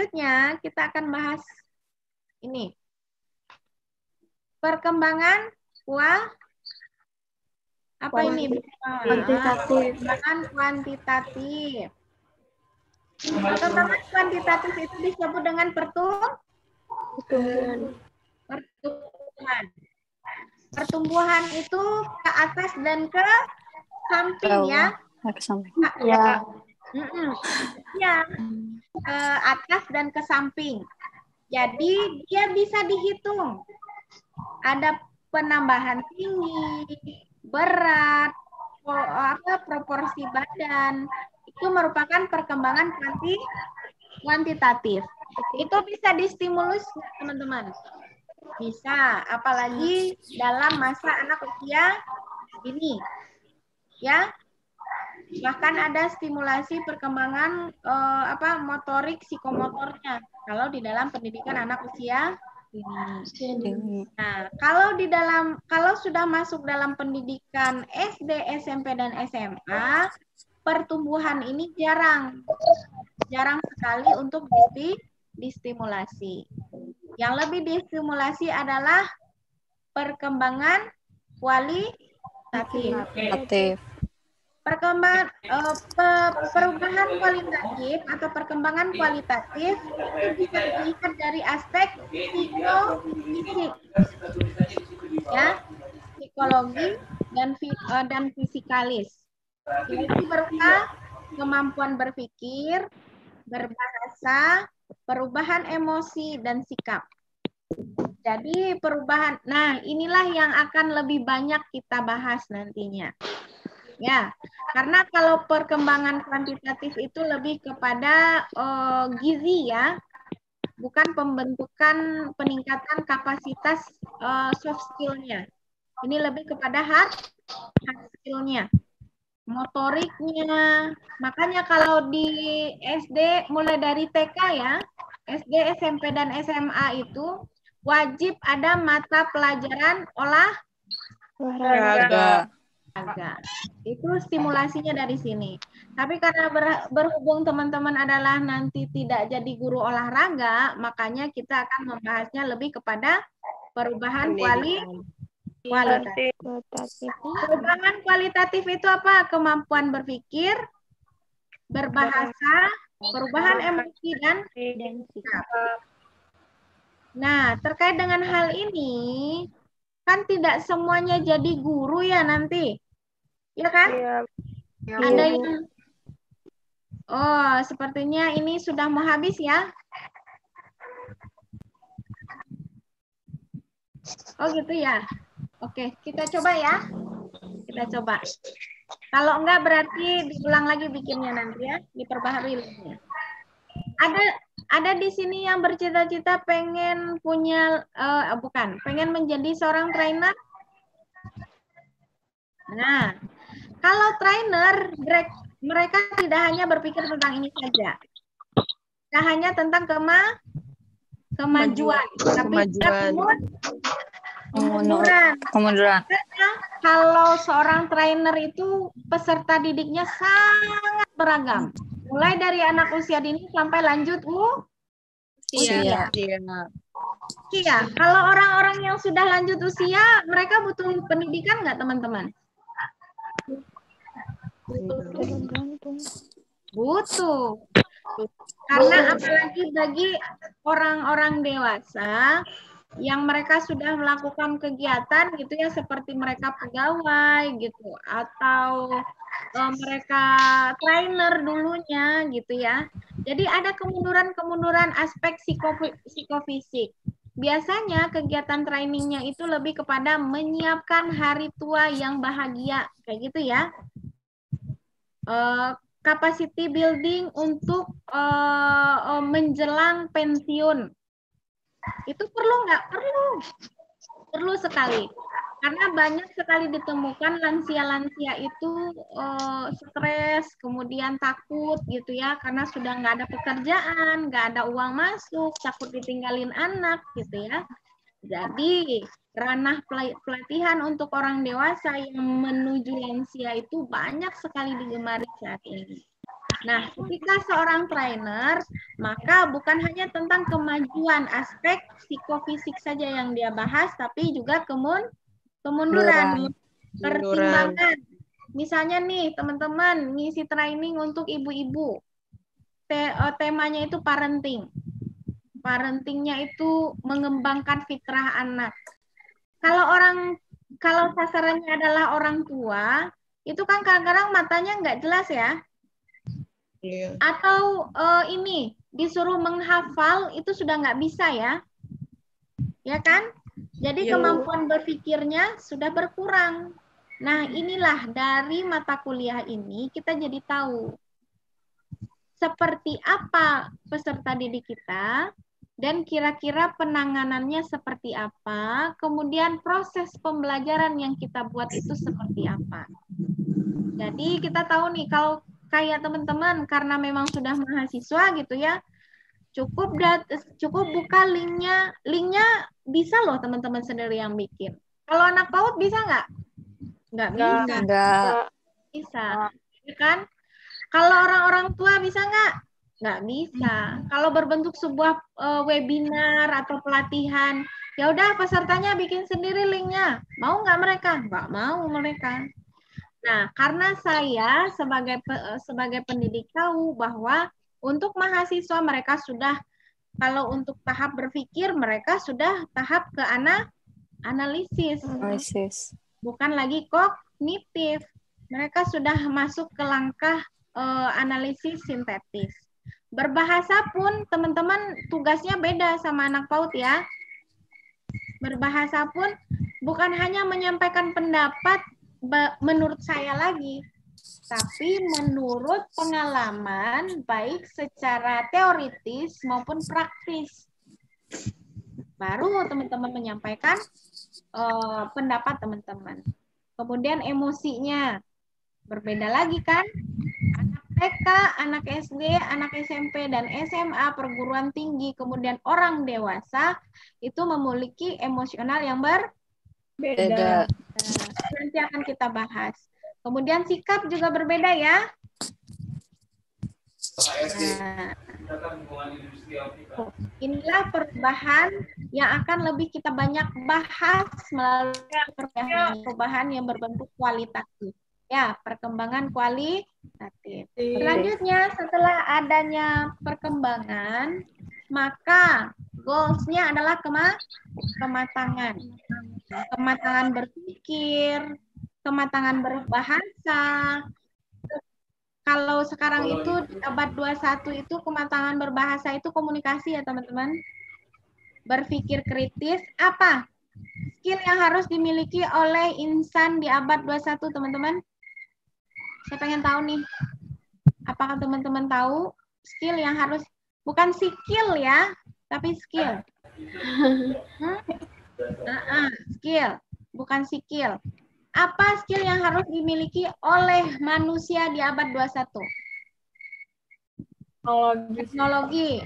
selanjutnya kita akan bahas ini. Perkembangan kuantitatif. Perkembangan kuantitatif. Perkembangan kuantitatif itu disebut dengan pertumbuhan. Pertumbuhan itu ke atas dan ke samping ya. Ke samping. Ya. Ya. Ke atas dan ke samping. Jadi dia bisa dihitung. Ada penambahan tinggi, berat, proporsi badan. Itu merupakan perkembangan kuantitatif. Itu bisa distimulus, teman-teman. Bisa, apalagi dalam masa anak usia ini. Ya. Bahkan ada stimulasi perkembangan motorik psikomotornya kalau di dalam pendidikan anak usia ini. Nah, kalau sudah masuk dalam pendidikan SD, SMP dan SMA, pertumbuhan ini jarang sekali untuk distimulasi. Yang lebih distimulasi adalah perkembangan kualitatif. Perubahan kualitatif atau perkembangan kualitatif itu bisa dilihat dari aspek psikofisik, ya, psikologi dan fisikalis. Yaitu berupa kemampuan berpikir, berbahasa, perubahan emosi dan sikap. Jadi perubahan, nah inilah yang akan lebih banyak kita bahas nantinya. Ya, karena kalau perkembangan kuantitatif itu lebih kepada gizi ya, bukan pembentukan peningkatan kapasitas soft skill-nya. Ini lebih kepada hard skill-nya, motoriknya. Makanya kalau di SD mulai dari TK ya, SD, SMP dan SMA itu wajib ada mata pelajaran olahraga. Itu stimulasinya dari sini. Tapi karena berhubung teman-teman adalah nanti tidak jadi guru olahraga, makanya kita akan membahasnya lebih kepada perubahan kualitatif. Perubahan kualitatif itu apa? Kemampuan berpikir, berbahasa, perubahan emosi dan sikap. Nah, terkait dengan hal ini, kan tidak semuanya jadi guru ya nanti. Ya kan? Iya. Ada yang sepertinya ini sudah mau habis ya. Oh gitu ya. Oke, kita coba ya. Kita coba. Kalau enggak berarti diulang lagi bikinnya nanti ya, diperbaharui linknya. Ada di sini yang bercita-cita pengen punya pengen menjadi seorang trainer. Nah, kalau trainer, mereka tidak hanya berpikir tentang ini saja. Tidak hanya tentang kemajuan, tapi kemunduran. Karena kalau seorang trainer itu peserta didiknya sangat beragam. Mulai dari anak usia dini sampai lanjut usia. Iya, kalau orang-orang yang sudah lanjut usia, mereka butuh pendidikan nggak, teman-teman? Butuh. Karena apalagi bagi orang-orang dewasa yang mereka sudah melakukan kegiatan gitu ya, seperti mereka pegawai gitu atau mereka trainer dulunya gitu ya. Jadi ada kemunduran aspek psikofisik. Biasanya kegiatan trainingnya itu lebih kepada menyiapkan hari tua yang bahagia kayak gitu ya. Capacity building untuk menjelang pensiun. Itu perlu nggak? Perlu sekali. Karena banyak sekali ditemukan lansia-lansia itu stres, kemudian takut gitu ya, karena sudah nggak ada pekerjaan, nggak ada uang masuk, takut ditinggalin anak gitu ya. Jadi ranah pelatihan untuk orang dewasa yang menuju lansia itu banyak sekali digemari saat ini. Nah, ketika seorang trainer, maka bukan hanya tentang kemajuan aspek psikofisik saja yang dia bahas, tapi juga kemunduran, pertimbangan. Misalnya nih, teman-teman, ngisi training untuk ibu-ibu. Temanya itu parenting. Parentingnya itu mengembangkan fitrah anak. Kalau sasarannya adalah orang tua, itu kan kadang-kadang matanya nggak jelas ya. Iya. Atau ini disuruh menghafal itu sudah nggak bisa ya kan? Jadi kemampuan berpikirnya sudah berkurang. Nah, inilah dari mata kuliah ini kita jadi tahu seperti apa peserta didik kita dan kira-kira penanganannya seperti apa, kemudian proses pembelajaran yang kita buat itu seperti apa. Jadi kita tahu nih kalau kayak teman-teman karena memang sudah mahasiswa gitu ya, cukup buka linknya bisa loh teman-teman sendiri yang bikin. Kalau anak PAUD bisa nggak? Nggak bisa. Nggak bisa, ya kan? Kalau orang-orang tua bisa nggak? Nggak bisa. Kalau berbentuk sebuah webinar atau pelatihan, ya udah pesertanya bikin sendiri linknya. Mau nggak mereka? Nggak mau mereka. Nah, karena saya sebagai pendidik tahu bahwa untuk mahasiswa mereka sudah, kalau untuk tahap berpikir mereka sudah tahap ke analisis. Bukan lagi kognitif. Mereka sudah masuk ke langkah analisis sintetis. Berbahasa pun teman-teman tugasnya beda sama anak PAUD ya. Berbahasa pun bukan hanya menyampaikan pendapat menurut saya lagi, tapi menurut pengalaman baik secara teoritis maupun praktis. Baru teman-teman menyampaikan pendapat teman-teman. Kemudian emosinya berbeda lagi kan? Anak TK, anak SD, anak SMP, dan SMA, perguruan tinggi, kemudian orang dewasa itu memiliki emosional yang berbeda. Nanti akan kita bahas. Kemudian sikap juga berbeda ya. Nah, inilah perubahan yang akan lebih kita banyak bahas melalui perubahan yang berbentuk kualitatif. Ya, perkembangan kualitatif. Selanjutnya, setelah adanya perkembangan, maka goals-nya adalah kematangan. Kematangan berpikir, kematangan berbahasa. Kalau sekarang itu di abad 21 itu kematangan berbahasa itu komunikasi ya teman-teman. Berpikir kritis, apa? Skill yang harus dimiliki oleh insan di abad 21 teman-teman. Saya pengen tahu nih, apakah teman-teman tahu skill yang harus, bukan skill ya, tapi skill. Skill, bukan skill. Apa skill yang harus dimiliki oleh manusia di abad 21?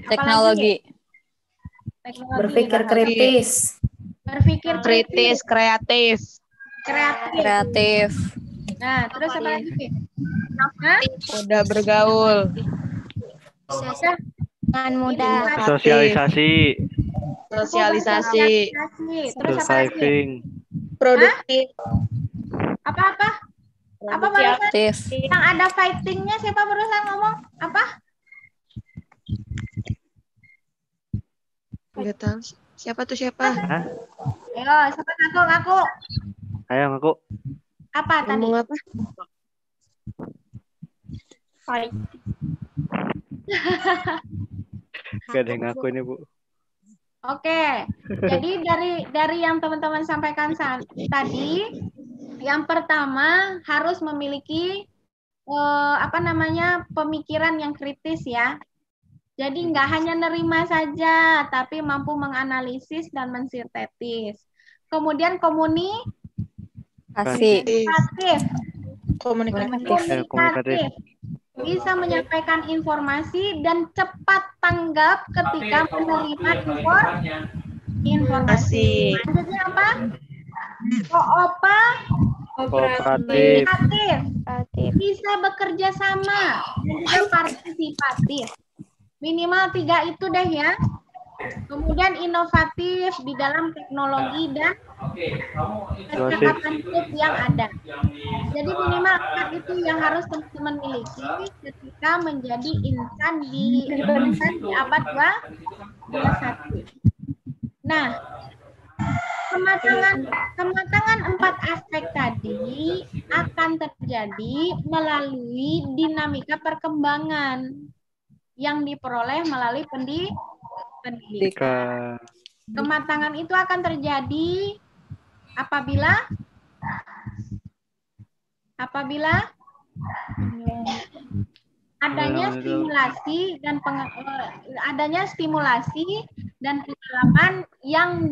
Teknologi. Berpikir kritis. Berpikir kritis, kreatif. Nah, terus apa lagi? Mudah bergaul. Dengan mudah. Sosialisasi. Terus apa lagi? Produktif. Apa barusan? Yang ada fightingnya siapa barusan ngomong? Apa? Enggak tahu. Siapa? Hah? Ayo, siapa ngaku? Ayo ngaku. Apa tadi? Ngomong apa? Fight. Gak ada yang ngaku ini, Bu. Oke. Jadi dari yang teman-teman sampaikan tadi, yang pertama harus memiliki pemikiran yang kritis ya. Jadi nggak hanya nerima saja, tapi mampu menganalisis dan mensintetis. Kemudian komunikatif. Bisa menyampaikan informasi dan cepat tanggap ketika menerima informasi. Maksudnya apa? Kooperatif. Kooperatif. Bisa bekerja sama dan juga partisipatif. Minimal 3 itu deh ya. Kemudian inovatif di dalam teknologi dan kesehatan hidup yang ada. Jadi minimal 4 itu yang harus teman-teman miliki ketika menjadi insan di abad 21. Nah, kematangan 4 aspek tadi akan terjadi melalui dinamika perkembangan yang diperoleh melalui pendidikan. Kematangan itu akan terjadi apabila adanya stimulasi dan pengalaman yang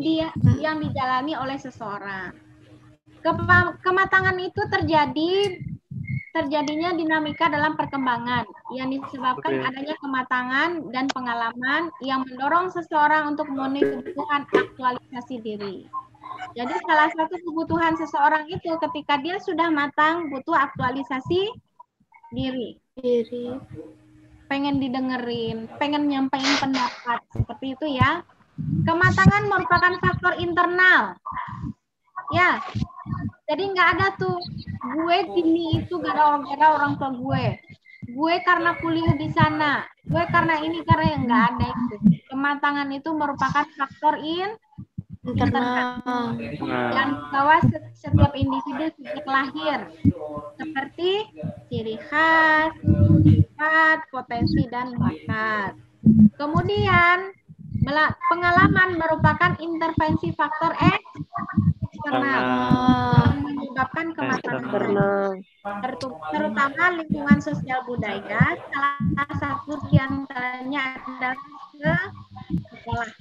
dijalani oleh seseorang. Kematangan itu terjadinya dinamika dalam perkembangan yang disebabkan adanya kematangan dan pengalaman yang mendorong seseorang untuk memenuhi kebutuhan aktualisasi diri. Jadi salah satu kebutuhan seseorang itu ketika dia sudah matang butuh aktualisasi diri. Pengen didengerin, pengen nyampein pendapat seperti itu ya. Kematangan merupakan faktor internal. Ya. Jadi nggak ada tuh gue gini itu gara-gara orang tua gue karena kuliah di sana, gue karena ini karena yang nggak ada itu. Kematangan itu merupakan faktor internal yang dibawa setiap individu sejak lahir, seperti ciri khas, sifat, potensi dan bakat. Kemudian pengalaman merupakan intervensi faktor eksternal yang menyebabkan kematangan, terutama lingkungan sosial budaya. Salah satu di antaranya adalah sekolah.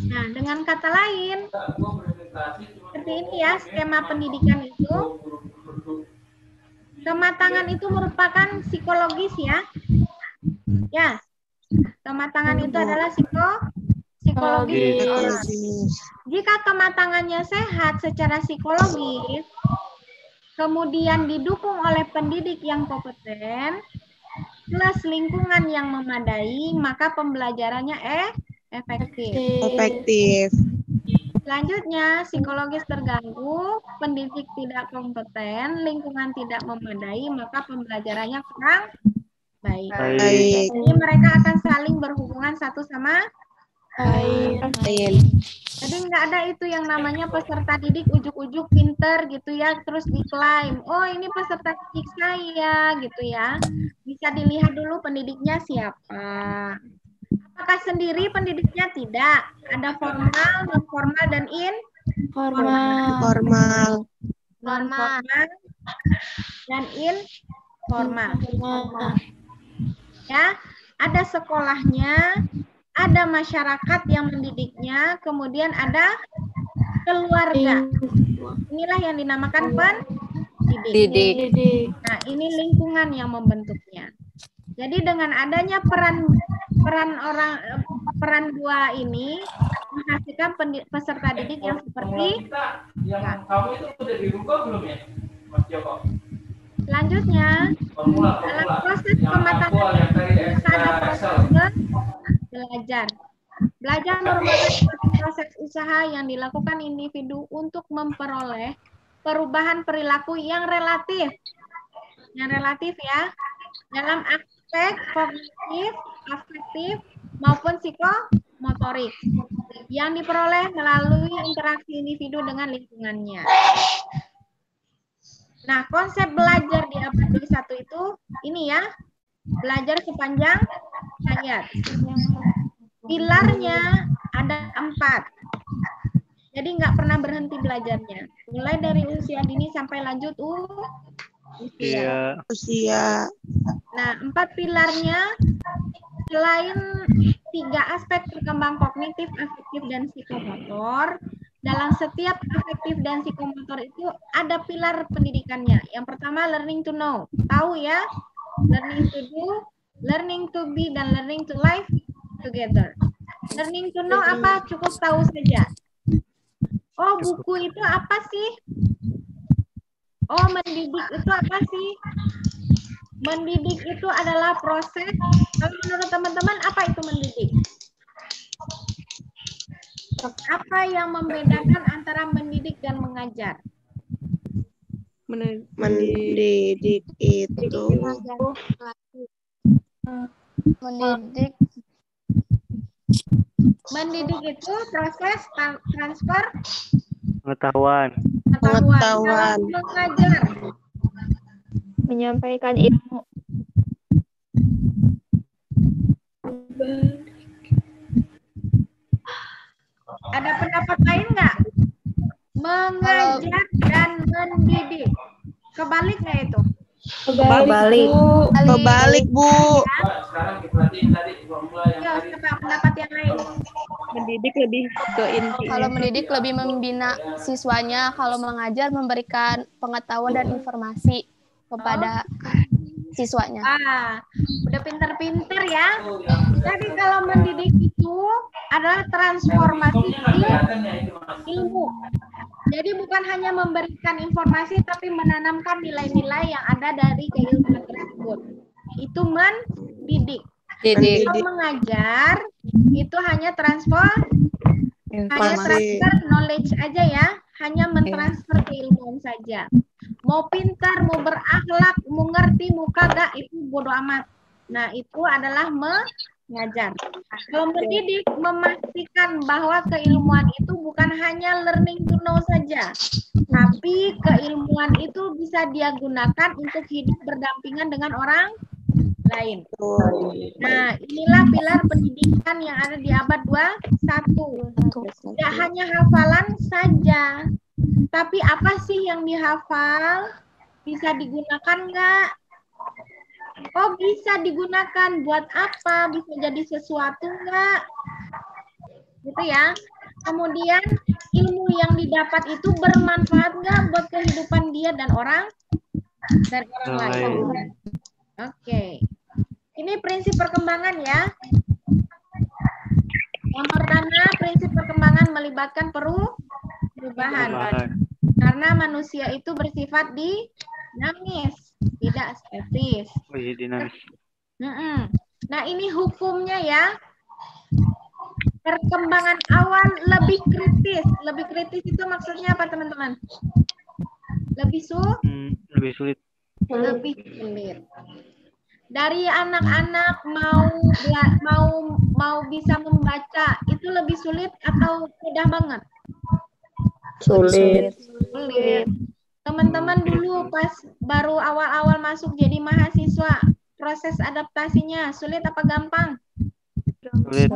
Nah, dengan kata lain, seperti ini ya skema pendidikan itu. Kematangan itu merupakan psikologis ya. Ya, kematangan itu adalah psikologis. Jika kematangannya sehat secara psikologis, kemudian didukung oleh pendidik yang kompeten, plus lingkungan yang memadai, maka pembelajarannya efektif. Selanjutnya, psikologis terganggu, pendidik tidak kompeten, lingkungan tidak memadai, maka pembelajarannya kurang baik. Jadi mereka akan saling berhubungan satu sama lain. Jadi nggak ada itu yang namanya peserta didik ujuk-ujuk pinter gitu ya, terus diklaim, oh ini peserta didik saya gitu ya. Bisa dilihat dulu pendidiknya siapa. Apakah sendiri pendidiknya? Tidak. Ada formal, non formal dan informal. Non formal dan informal. Ya, ada sekolahnya, ada masyarakat yang mendidiknya, kemudian ada keluarga. Inilah yang dinamakan pendidik. Nah, ini lingkungan yang membentuknya. Jadi dengan adanya peran dua ini menghasilkan peserta didik yang seperti kamu itu udah dibuka belum ya, Mas Joko? Selanjutnya, dalam proses kematangan ada proses belajar. Belajar merupakan proses usaha yang dilakukan individu untuk memperoleh perubahan perilaku yang relatif. Yang relatif ya, dalam aspek kognitif, afektif, maupun psikomotorik yang diperoleh melalui interaksi individu dengan lingkungannya. Nah, konsep belajar di abad 21 itu ini ya, belajar sepanjang hayat. Pilarnya ada 4. Jadi nggak pernah berhenti belajarnya. Mulai dari usia dini sampai lanjut usia. Nah, 4 pilarnya selain 3 aspek berkembang kognitif, afektif, dan psikomotor, dalam setiap afektif dan psikomotor itu ada pilar pendidikannya. Yang pertama learning to know, tahu ya, learning to do, learning to be, dan learning to live together. Learning to know apa? Cukup tahu saja. Oh, buku itu apa sih? Oh, mendidik itu apa sih? Mendidik itu adalah proses. Kalau menurut teman-teman, apa itu mendidik? Apa yang membedakan antara mendidik dan mengajar? Mendidik itu Mendidik itu proses transfer Pengetahuan. Pengetahuan. Kalau mengajar, menyampaikan ilmu. ada pendapat lain nggak? Mengajar dan mendidik. Kebalik nggak itu? Kebalik. Kebalik, Bu. Pak, sekarang diperhatiin tadi formula yang Ya, tadi. coba pendapat yang lain. Mendidik lebih ke inti. Kalau mendidik lebih membina siswanya, kalau mengajar memberikan pengetahuan dan informasi kepada siswanya. Udah pinter-pinter ya. Jadi kalau mendidik itu adalah transformasi ilmu. Jadi bukan hanya memberikan informasi, tapi menanamkan nilai-nilai yang ada dari keilmuan tersebut. Itu mendidik. Kalau mengajar itu hanya transfer knowledge aja ya, hanya mentransfer keilmuan saja. Mau pintar, mau berakhlak, mau ngerti, mau kagak, itu bodo amat. Nah, itu adalah mengajar. Kalau mendidik, memastikan bahwa keilmuan itu bukan hanya learning to know saja, tapi keilmuan itu bisa dia gunakan untuk hidup berdampingan dengan orang lain. Nah, inilah pilar pendidikan yang ada di abad 21. Tidak hanya hafalan saja, tapi apa sih yang dihafal? Bisa digunakan nggak? Oh, bisa digunakan. Buat apa? Bisa jadi sesuatu nggak? Gitu ya. Kemudian, ilmu yang didapat itu bermanfaat nggak buat kehidupan dia dan orang lain. Oke. Ini prinsip perkembangan ya. Yang pertama, prinsip perkembangan melibatkan perubahan. Karena manusia itu bersifat dinamis, tidak statis. Dinamis. Nah, ini hukumnya ya. Perkembangan awal lebih kritis. Lebih kritis itu maksudnya apa, teman-teman? Lebih sulit. Lebih sulit. Dari anak-anak mau bisa membaca itu lebih sulit atau mudah banget? Sulit. Teman-teman dulu pas baru awal-awal masuk jadi mahasiswa, proses adaptasinya sulit apa gampang? Sulit.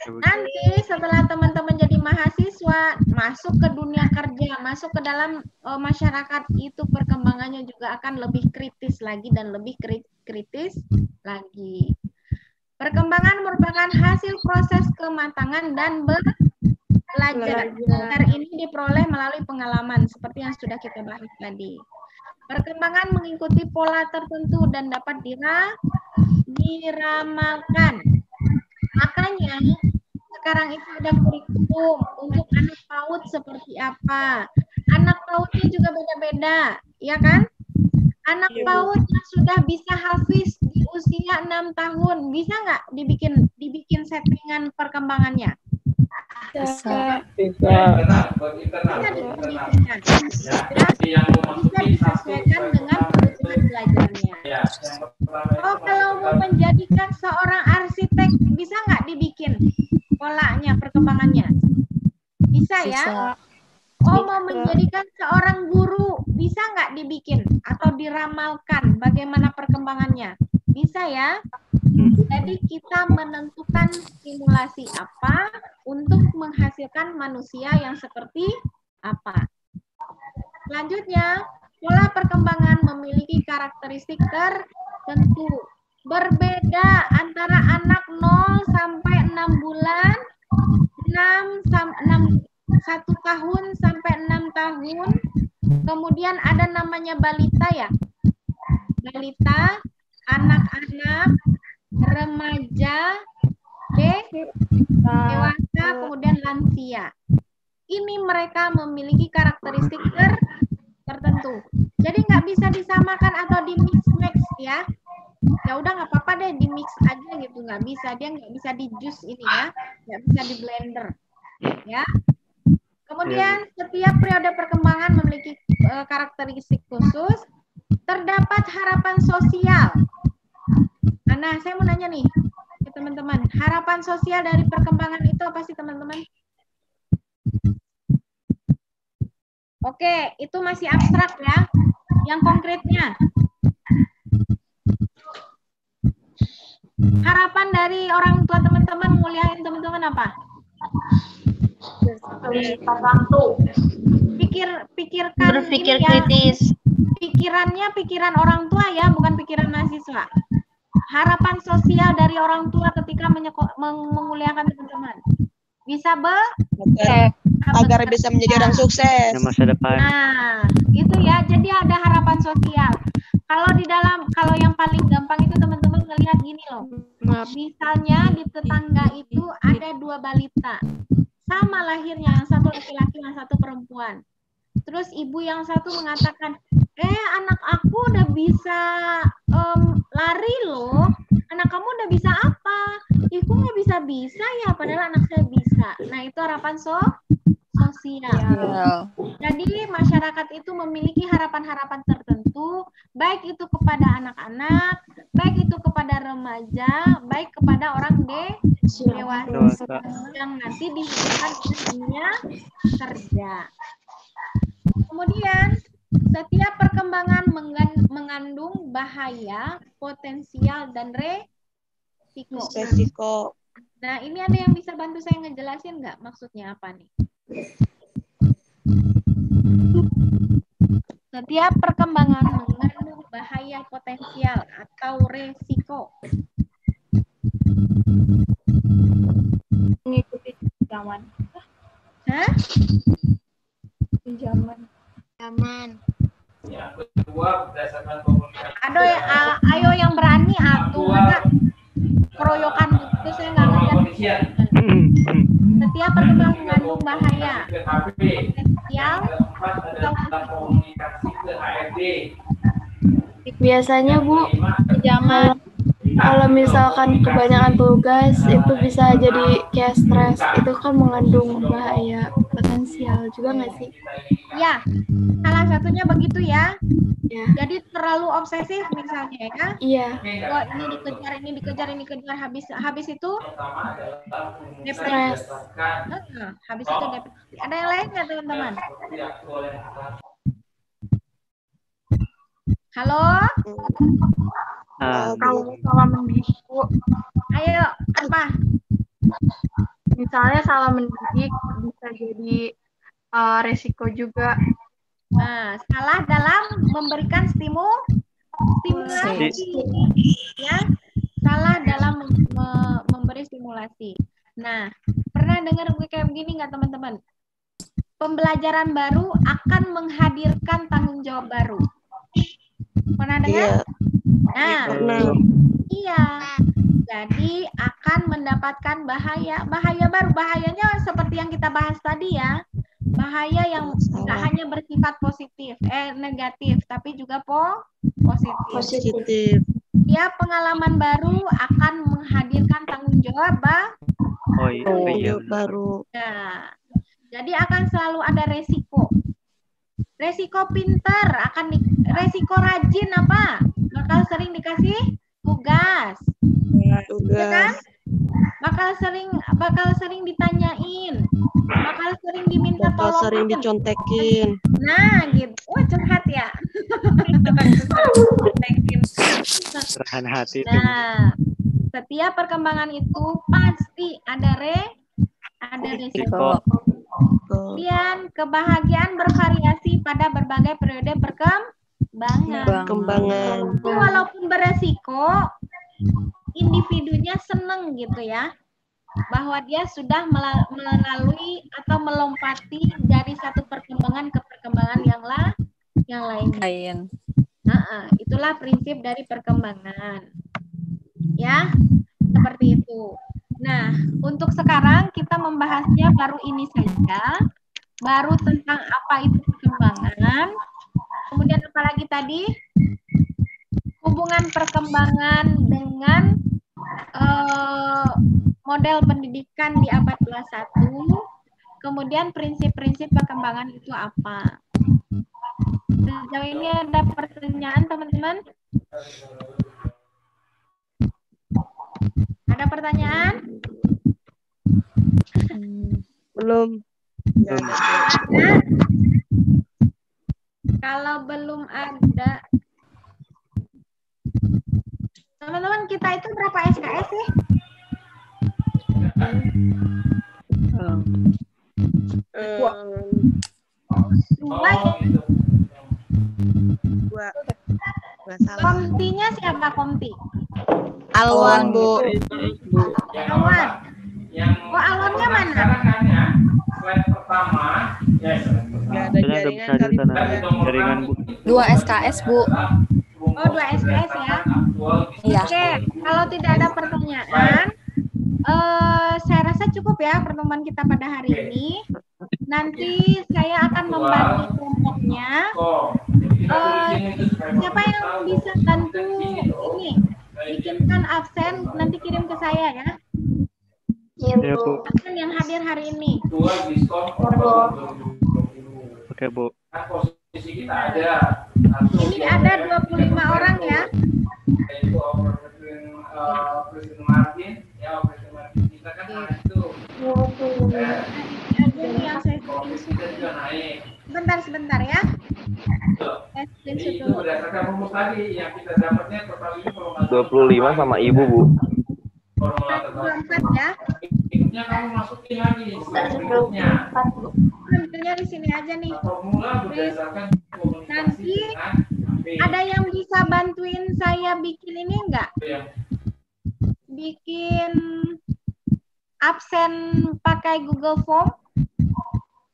Nanti setelah teman-teman jadi mahasiswa, masuk ke dunia kerja, masuk ke dalam masyarakat, itu perkembangannya juga akan lebih kritis lagi dan lebih kritis lagi. Perkembangan merupakan hasil proses kematangan dan belajar. Ini diperoleh melalui pengalaman seperti yang sudah kita bahas tadi. Perkembangan mengikuti pola tertentu dan dapat diramalkan. Makanya sekarang itu ada kurikulum untuk anak PAUD seperti apa. Anak PAUD-nya juga beda-beda, ya kan? Anak PAUD yang sudah bisa hafiz di usia 6 tahun, bisa nggak dibikin settingan perkembangannya? Bisa. Bisa didefinisikan. Bisa disesuaikan dengan kebutuhan belajarnya. Oh, kalau mau menjadikan seorang arsitek, bisa nggak dibikin polanya, perkembangannya? Bisa ya? Oh, mau menjadikan seorang guru, bisa nggak dibikin atau diramalkan bagaimana perkembangannya? Bisa ya? Jadi kita menentukan simulasi apa untuk menghasilkan manusia yang seperti apa. Selanjutnya, pola perkembangan memiliki karakteristik tertentu. Berbeda antara anak 0 sampai 6 bulan, 1 tahun sampai 6 tahun. Kemudian ada namanya balita ya. Balita, anak-anak, remaja, dewasa, kemudian lansia. ini mereka memiliki karakteristik tertentu. Jadi nggak bisa disamakan atau di mix ya. Ya udah nggak apa-apa deh di mix aja gitu, nggak bisa, dia nggak bisa di jus ini ya, nggak bisa di blender ya. Kemudian setiap periode perkembangan memiliki karakteristik khusus. Terdapat harapan sosial. Nah, saya mau nanya nih ke teman-teman, harapan sosial dari perkembangan itu apa sih teman-teman? Oke, itu masih abstrak ya. Yang konkretnya, harapan dari orang tua teman-teman nguliahin teman-teman apa? Pikirkan Berpikir ini ya, kritis. pikiran orang tua ya, bukan pikiran mahasiswa. Harapan sosial dari orang tua ketika menguliakan teman-teman. Bisa agar bisa menjadi orang sukses. Ya, masa depan. Nah, itu ya. Jadi ada harapan sosial. Kalau yang paling gampang itu teman-teman ngelihat gini loh. Misalnya di tetangga itu ada 2 balita. Sama lahirnya, yang satu laki-laki, yang satu perempuan. Terus ibu yang satu mengatakan, anak aku udah bisa lari loh. Anak kamu udah bisa apa? Kok nggak bisa ya, padahal anak saya bisa. Nah, itu harapan sosial. Jadi masyarakat itu memiliki harapan-harapan tertentu, baik itu kepada anak-anak, baik itu kepada remaja, baik kepada orang dewasa yang nanti dihubungkan di dunia kerja. Kemudian setiap perkembangan mengandung bahaya, potensial, dan resiko. Nah, ini ada yang bisa bantu saya ngejelasin nggak maksudnya apa nih? Setiap perkembangan mengandung bahaya, potensial, atau resiko. Mengikuti zaman. Hah? Zaman. Yang kedua berdasarkan komunikasi. Ayo yang berani atuh, masa keroyokan gitu saya nggak ngerti. Setiap perkembangan mengandung bahaya, potensial, komunikasi ke HRD. Biasanya Bu, kalau misalkan kebanyakan tugas itu bisa jadi kayak stres, itu kan mengandung bahaya potensial juga nggak sih? Ya, salah satunya begitu ya. Ya. Jadi terlalu obsesif misalnya ya. Iya. Wah, ini dikejar, habis itu Stres. habis itu depresi. Ada yang lain nggak teman-teman? Halo? Kalau salah mendidik, Bu, Ayo, apa? misalnya salah mendidik bisa jadi resiko juga. Nah, salah dalam memberikan stimulasi. Ya, salah dalam memberi stimulasi. Nah, pernah dengar kayak begini nggak teman-teman? Pembelajaran baru akan menghadirkan tanggung jawab baru. Pernah dengar? Nah, iya. Jadi akan mendapatkan bahaya baru. Bahayanya seperti yang kita bahas tadi ya. Bahaya yang tidak hanya bersifat negatif, tapi juga positif. Ya, pengalaman baru akan menghadirkan tanggung jawab baru. Nah, jadi akan selalu ada resiko. Resiko pinter resiko rajin apa? Bakal sering dikasih tugas. Ya kan? Bakal sering ditanyain. Bakal sering diminta tolong. Sering dicontekin. Nah, gitu. Wah, curhat ya. Serahan hati. Nah, setiap perkembangan itu pasti ada resiko. Kemudian kebahagiaan bervariasi pada berbagai periode perkembangan. Jadi, walaupun beresiko, individunya seneng gitu ya, bahwa dia sudah melalui atau melompati dari satu perkembangan ke perkembangan yang lain. Itulah prinsip dari perkembangan. Ya, seperti itu. Nah, untuk sekarang kita membahasnya baru ini saja. baru tentang apa itu perkembangan. Kemudian apa lagi tadi? Hubungan perkembangan dengan model pendidikan di abad 21. Kemudian prinsip-prinsip perkembangan itu apa? Sejauh ini ada pertanyaan, teman-teman? Ada pertanyaan? Belum. Ada? Kalau belum ada, teman-teman kita itu berapa SKS sih? Dua ya? Dua. Nggak salah. Komtinya siapa komti? Alwan, Bu. Alwan. Oh, Alwannya mana? Slide pertama, ya. Nggak ada Kayaknya jaringan bisa kali, di sana Bu. jaringan, Bu. 2 SKS, Bu. Oh, 2 SKS ya. Iya. Oke, kalau tidak ada pertanyaan, saya rasa cukup ya pertemuan kita pada hari ini. Nanti saya akan membagi kelompoknya. Siapa yang bisa bantu ini? Bikinkan absen, nanti kirim ke saya ya. Iya, Bu. Absen yang hadir hari ini. Oke, Bu. Posisi kita ada. Ini ada 25 orang ya. Yaitu Presiden Martin, ya Presiden Martin kita kan itu. Ini yang saya screenshot. Sebentar ya. Saya screenshot Itu dulu. berdasarkan rumus tadi yang kita dapatnya total ini kalau nggak 25 sama ibu, Bu. 24 ya. Ikutnya kamu masukin lagi berikutnya. Ambilnya di sini aja nih. Formula berdasarkan komunikasi Nanti dengan B. ada yang bisa bantuin saya bikin ini enggak? Bikin absen pakai Google Form?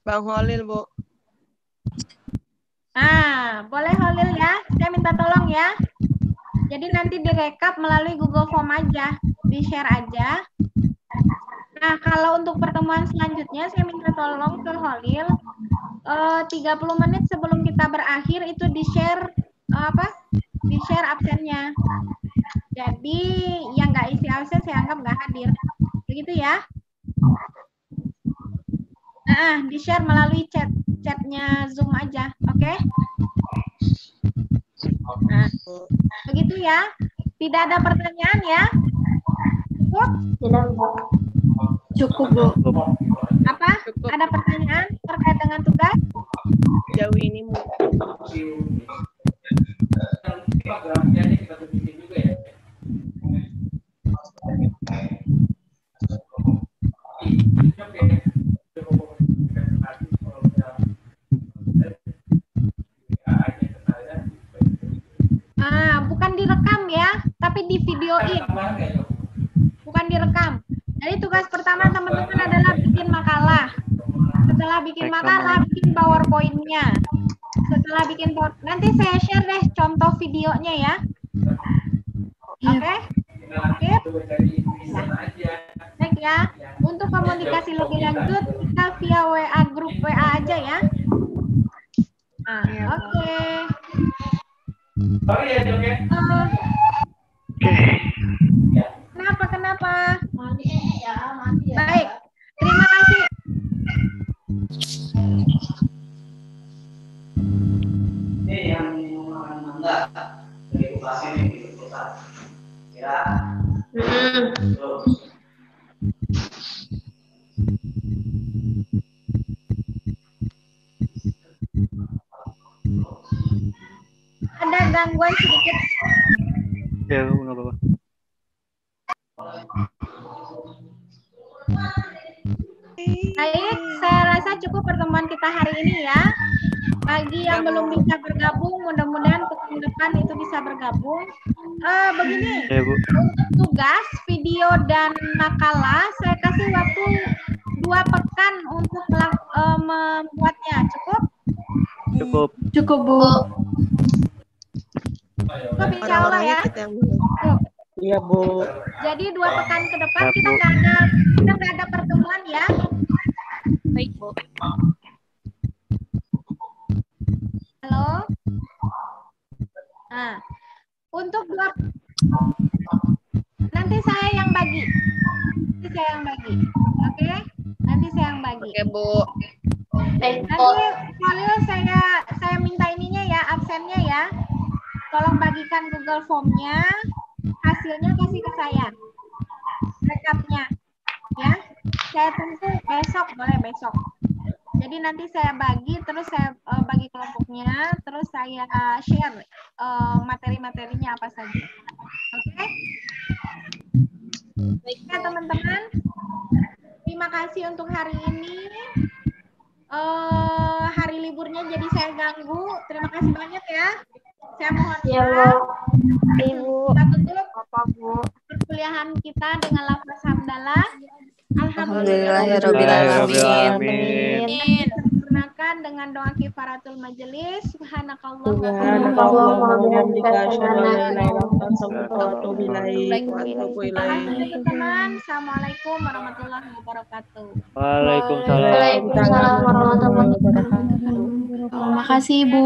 Bang Holil, Bu. Ah, boleh Holil ya? Saya minta tolong ya. Jadi nanti direkap melalui Google Form aja, di-share aja. Nah, kalau untuk pertemuan selanjutnya saya minta tolong ke Holil 30 menit sebelum kita berakhir itu di-share Di-share absennya. Jadi yang nggak isi absen saya anggap nggak hadir. Begitu ya? Nah, di-share melalui chatnya Zoom aja, oke? Nah, begitu ya. Tidak ada pertanyaan ya? Cukup? Cukup, Bu. Apa? Ada pertanyaan terkait dengan tugas? Jauh ini, Bu. Kita bikin juga ya. Bukan direkam ya, tapi di videoin. Bukan direkam. Jadi tugas pertama teman-teman adalah bikin makalah. Setelah bikin makalah, bikin PowerPoint-nya. Setelah bikin nanti saya share deh contoh videonya ya. Oke? Oke? Baik ya. Untuk komunikasi lebih lanjut, kita via WA grup WA aja ya. Nah, oke. Sorry ya, Dok ya. Kenapa? Baik. Terima kasih. Ini yang enggak dari edukasi ini gitu pusat. Ya. Ada gangguan sedikit. Ya, nggak apa-apa. Baik, saya rasa cukup pertemuan kita hari ini ya. Bagi yang belum bisa bergabung, mudah-mudahan pekan depan itu bisa bergabung. Begini, Ya, Bu. untuk tugas, video, dan makalah, saya kasih waktu 2 pekan untuk membuatnya. Cukup? Cukup. Cukup, Bu. Cukup insya Allah ya. Cukup. Iya, Bu. Jadi 2 pekan ke depan Ya, kita Bu. nggak ada pertemuan ya. Baik, Bu. jawab. Nanti saya yang bagi. Oke? Nanti saya yang bagi. Oke, Bu. Nanti Khalil saya minta ininya ya, absennya ya. Tolong bagikan Google Form-nya, hasilnya kasih ke saya. Rekapnya. Ya. Saya tunggu besok, boleh besok. Jadi nanti saya bagi, terus saya bagi kelompoknya, terus saya share materi-materinya apa saja. Oke? Ya teman-teman, terima kasih untuk hari ini. Hari liburnya jadi saya ganggu. Terima kasih banyak ya. Saya mohon maaf. Ibu. Kita tutup Apa, Bu? perkuliahan kita dengan lafaz hamdalah. Alhamdulillahirrahmanirrahim. Sempurnakan dengan doa kifaratul majelis. Subhanakallah wa teman-teman. Assalamualaikum warahmatullahi wabarakatuh. Waalaikumsalam. Waalaikumsalam warahmatullahi wabarakatuh. Terima kasih, Ibu.